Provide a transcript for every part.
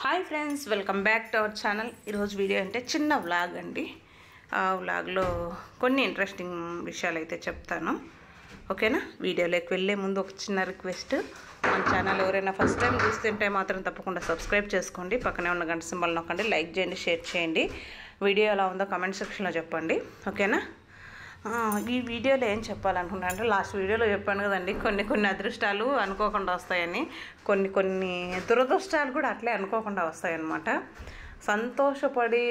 Hi friends, welcome back to our channel. ఈరోజు video అంటే చిన్న వ్లాగ్ అండి. ఆ వ్లాగ్లో కొన్ని ఇంట్రెస్టింగ్ విషయాలు అయితే చెప్తాను. ఓకేనా? వీడియోలోకి వెళ్ళే ముందు ఒక చిన్న రిక్వెస్ట్, మన ఛానల్ ఎవరైనా ఫస్ట్ టైం చూస్తుంటే మాత్రం తప్పకుండా సబ్స్క్రైబ్ చేసుకోండి. పక్కనే ఉన్న గంట సింబల్ నొక్కండి, లైక్ చేయండి, షేర్ చేయండి. వీడియో ఎలా ఉందో కామెంట్ సెక్షన్లో చెప్పండి. ఓకేనా? ఈ వీడియోలో ఏం చెప్పాలనుకున్నా అంటే, లాస్ట్ వీడియోలో చెప్పాను కదండి, కొన్ని అదృష్టాలు అనుకోకుండా వస్తాయని, కొన్ని దురదృష్టాలు కూడా అట్లే అనుకోకుండా వస్తాయన్నమాట. సంతోషపడి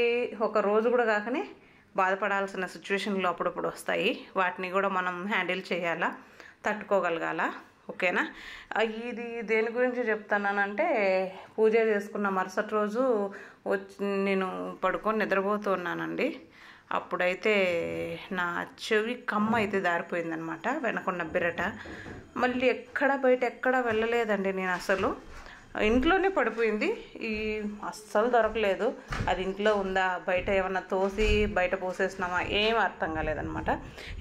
ఒక రోజు కూడా కాకనే బాధపడాల్సిన సిచ్యువేషన్లు అప్పుడప్పుడు వస్తాయి. వాటిని కూడా మనం హ్యాండిల్ చేయాలా, తట్టుకోగలగాల. ఓకేనా? ఇది దేని గురించి చెప్తానంటే, పూజ చేసుకున్న మరుసటి రోజు నేను పడుకొని నిద్రపోతున్నానండి. అప్పుడైతే నా చెవి కమ్మ అయితే దారిపోయిందనమాట, వెనకున్న బిరట. మళ్ళీ బయట ఎక్కడ వెళ్ళలేదండి నేను. అసలు ఇంట్లోనే పడిపోయింది. అస్సలు దొరకలేదు. అది ఇంట్లో ఉందా, బయట ఏమన్నా తోసి బయట పోసేసినామా, ఏం అర్థం కాలేదనమాట.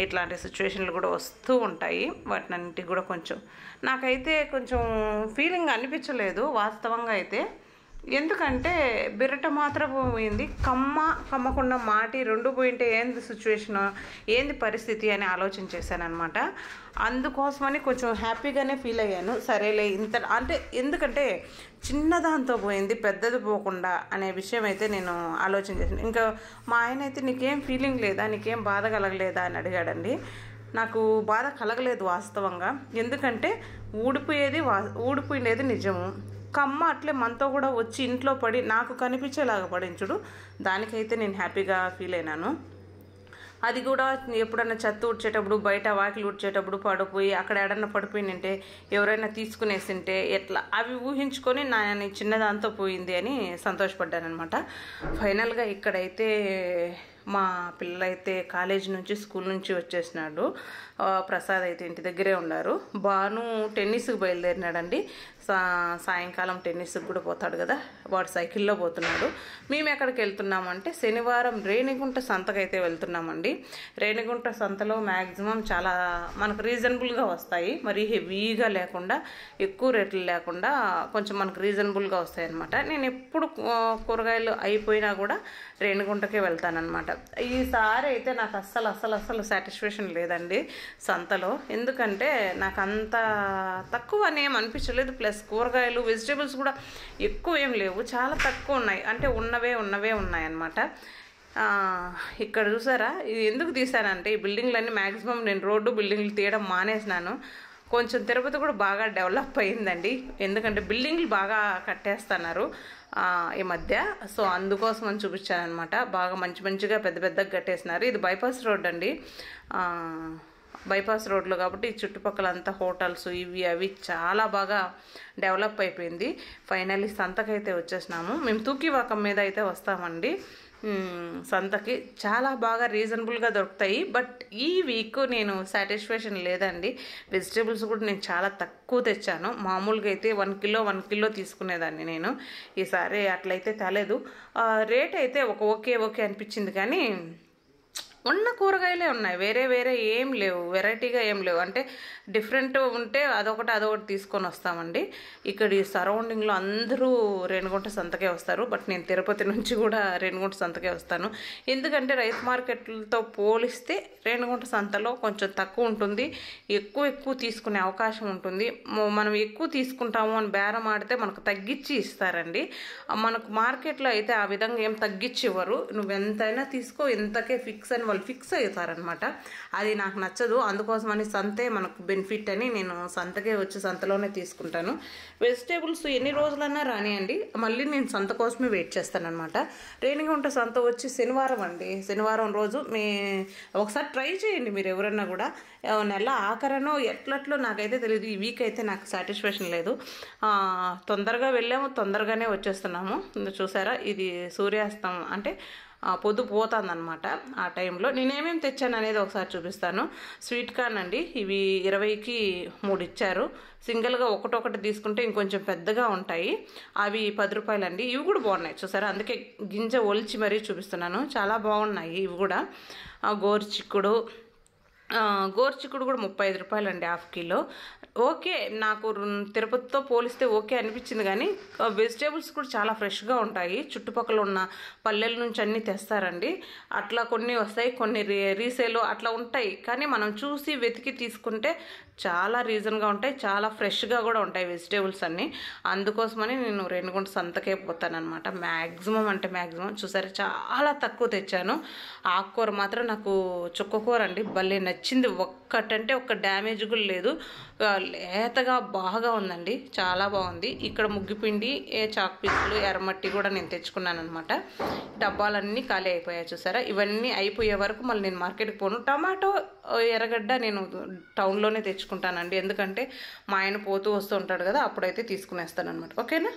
ఇట్లాంటి సిచ్యువేషన్లు కూడా వస్తూ ఉంటాయి. వాటినన్నింటికి కూడా నాకైతే కొంచెం ఫీలింగ్ అనిపించలేదు వాస్తవంగా అయితే. ఎందుకంటే బిరట మాత్రం పోయింది, కమ్మకుండా మాటి రెండు పోయింటే ఏంది సిచ్యువేషను, ఏంది పరిస్థితి అని ఆలోచించేసానమాట. అందుకోసమని కొంచెం హ్యాపీగానే ఫీల్ అయ్యాను. సరేలే ఇంత అంటే, ఎందుకంటే చిన్నదాంతో పోయింది, పెద్దది పోకుండా అనే విషయం అయితే నేను ఆలోచించేసాను. ఇంకా మా ఆయన అయితే నీకేం ఫీలింగ్ లేదా, నీకేం బాధ కలగలేదా అని అడిగాడండి. నాకు బాధ కలగలేదు వాస్తవంగా. ఎందుకంటే ఊడిపోయిండేది నిజము. కమ్మ అట్లే మనతో కూడా వచ్చి ఇంట్లో పడి నాకు కనిపించేలాగా పడించుడు, దానికైతే నేను హ్యాపీగా ఫీల్ అయినాను. అది కూడా ఎప్పుడన్నా చెత్త ఊడ్చేటప్పుడు, బయట వాకిలు ఊడ్చేటప్పుడు పడిపోయి అక్కడ ఎడన్నా పడిపోయినంటే, ఎవరైనా తీసుకునేసింటే ఎట్లా, అవి ఊహించుకొని నేను చిన్నదాంతో పోయింది అని సంతోషపడ్డానమాట. ఫైనల్గా ఇక్కడైతే మా పిల్లలైతే కాలేజీ నుంచి, స్కూల్ నుంచి వచ్చేసినాడు. ప్రసాద్ అయితే ఇంటి దగ్గరే ఉన్నారు. బాను టెన్నిస్కి బయలుదేరినాడండి. సాయంకాలం టెన్నిస్కి కూడా పోతాడు కదా, వాడు సైకిల్లో పోతున్నాడు. మేము ఎక్కడికి వెళ్తున్నామంటే, శనివారం రేణిగుంట సంతకైతే వెళ్తున్నామండి. రేణిగుంట సంతలో మ్యాక్సిమం చాలా మనకు రీజనబుల్గా వస్తాయి. మరి హెవీగా లేకుండా, ఎక్కువ రేట్లు లేకుండా కొంచెం మనకు రీజనబుల్గా వస్తాయి అన్నమాట. నేను ఎప్పుడు కూరగాయలు అయిపోయినా కూడా రేణిగుంటకే వెళ్తానన్నమాట. ఈసారి అయితే నాకు అస్సలు సాటిస్ఫాక్షన్ లేదండి సంతలో. ఎందుకంటే నాకు అంత తక్కువ అని ఏం అనిపించలేదు. ప్లస్ కూరగాయలు, వెజిటేబుల్స్ కూడా ఎక్కువ ఏం లేవు, చాలా తక్కువ ఉన్నాయి. అంటే ఉన్నవే ఉన్నాయన్నమాట. ఇక్కడ చూసారా, ఇది ఎందుకు తీసానంటే, ఈ బిల్డింగ్లన్నీ మ్యాక్సిమం నేను రోడ్డు బిల్డింగ్లు తీయడం మానేసినాను. కొంచెం తిరుపతి కూడా బాగా డెవలప్ అయ్యిందండి. ఎందుకంటే బిల్డింగ్లు బాగా కట్టేస్తున్నారు ఈ మధ్య. సో అందుకోసం అని చూపించానమాట. బాగా మంచిగా పెద్దగా కట్టేసినారు. ఇది బైపాస్ రోడ్ అండి. బైపాస్ రోడ్లో కాబట్టి చుట్టుపక్కల అంతా హోటల్స్ ఇవి అవి చాలా బాగా డెవలప్ అయిపోయింది. ఫైనల్లీ సంతకైతే వచ్చేసినాము. మేము తూకివాకం మీద అయితే వస్తామండి. సంతకి చాలా బాగా రీజనబుల్గా దొరుకుతాయి. బట్ ఈ వీక్ నేను సాటిస్ఫాక్షన్ లేదండి. వెజిటేబుల్స్ కూడా నేను చాలా తక్కువ తెచ్చాను. మామూలుగా అయితే 1 కిలో తీసుకునేదాన్ని నేను. ఈసారి అట్లయితే తేలేదు. రేట్ అయితే ఓకే అనిపించింది, కానీ ఉన్న కూరగాయలే ఉన్నాయి, వేరే ఏం లేవు, వెరైటీగా ఏం లేవు. అంటే డిఫరెంట్ ఉంటే అదొకటి తీసుకొని వస్తామండి. ఇక్కడ ఈ సరౌండింగ్లో అందరూ రేణిగుంట సంతకే వస్తారు. బట్ నేను తిరుపతి నుంచి కూడా రేణిగుంట సంతకే వస్తాను. ఎందుకంటే రైతు మార్కెట్లతో పోలిస్తే రేణిగుంట సంతలో కొంచెం తక్కువ ఉంటుంది, ఎక్కువ తీసుకునే అవకాశం ఉంటుంది. మనం ఎక్కువ తీసుకుంటాము అని బేరం ఆడితే మనకు తగ్గించి ఇస్తారండి. మనకు మార్కెట్లో అయితే ఆ విధంగా ఏం తగ్గించి ఇవ్వరు. నువ్వు ఎంతైనా తీసుకో, ఇంతకే ఫిక్స్ అని వాళ్ళు ఫిక్స్ అవుతారనమాట. అది నాకు నచ్చదు. అందుకోసమని సంతే మనకు బెనిఫిట్ అని నేను సంతకే వచ్చి సంతలోనే తీసుకుంటాను. వెజిటేబుల్స్ ఎన్ని రోజులన్నా రానియండి, మళ్ళీ నేను సంత కోసమే వెయిట్ చేస్తానమాట. రేణిగుంట సంత వచ్చి శనివారం అండి. శనివారం రోజు ఒకసారి ట్రై చేయండి మీరు ఎవరన్నా కూడా. నెల ఆఖరనో ఎట్లట్లో నాకైతే తెలియదు. ఈ వీక్ అయితే నాకు సాటిస్ఫాక్షన్ లేదు. తొందరగా వెళ్ళాము, తొందరగానే వచ్చేస్తున్నాము. చూసారా, ఇది సూర్యాస్తం అంటే పొద్దు పోతుందన్నమాట. ఆ టైంలో నేనేమేమి తెచ్చాను అనేది ఒకసారి చూపిస్తాను. స్వీట్ కార్న్ అండి, ఇవి 20కి 3 ఇచ్చారు. సింగిల్గా ఒకటి తీసుకుంటే ఇంకొంచెం పెద్దగా ఉంటాయి. అవి 10 రూపాయలండి. ఇవి కూడా బాగున్నాయి చూసారా, అందుకే గింజ ఒలిచి మరీ చూపిస్తున్నాను. చాలా బాగున్నాయి ఇవి కూడా. గోరు చిక్కుడు, గోరుచిక్కుడు కూడా 35 రూపాయలండి హాఫ్ కిలో. ఓకే, నాకు తిరుపతితో పోలిస్తే ఓకే అనిపించింది, కానీ వెజిటేబుల్స్ కూడా చాలా ఫ్రెష్గా ఉంటాయి. చుట్టుపక్కల ఉన్న పల్లెల నుంచి అన్నీ తెస్తారండి. అట్లా కొన్ని వస్తాయి, కొన్ని రీసేల్ అట్లా ఉంటాయి. కానీ మనం చూసి వెతికి తీసుకుంటే చాలా రీజన్గా ఉంటాయి, చాలా ఫ్రెష్గా కూడా ఉంటాయి వెజిటేబుల్స్ అన్నీ. అందుకోసమని నేను రేణిగుంట సంతకే పోతానన్నమాట. మ్యాక్సిమం అంటే మ్యాక్సిమం చూసారా, చాలా తక్కువ తెచ్చాను. ఆకుకూర మాత్రం నాకు చుక్కకూర అండి భలే నచ్చింది. ఒక్కటంటే ఒక్క డ్యామేజ్ కూడా లేదు, లేతగా బాగా ఉందండి, చాలా బాగుంది. ఇక్కడ ముగ్గిపిండి, చాక్ పీసులు, ఎర్రమట్టి కూడా నేను తెచ్చుకున్నాను అనమాట. డబ్బాలన్నీ ఖాళీ అయిపోయాయి చూసారా. ఇవన్నీ అయిపోయే వరకు మళ్ళీ నేను మార్కెట్కి పోను. టమాటో, ఎర్రగడ్డ నేను టౌన్లోనే తెచ్చుకుంటానండి, ఎందుకంటే మా ఆయన పోతూ వస్తూ ఉంటాడు కదా, అప్పుడైతే తీసుకునేస్తాను అనమాట. ఓకేనా.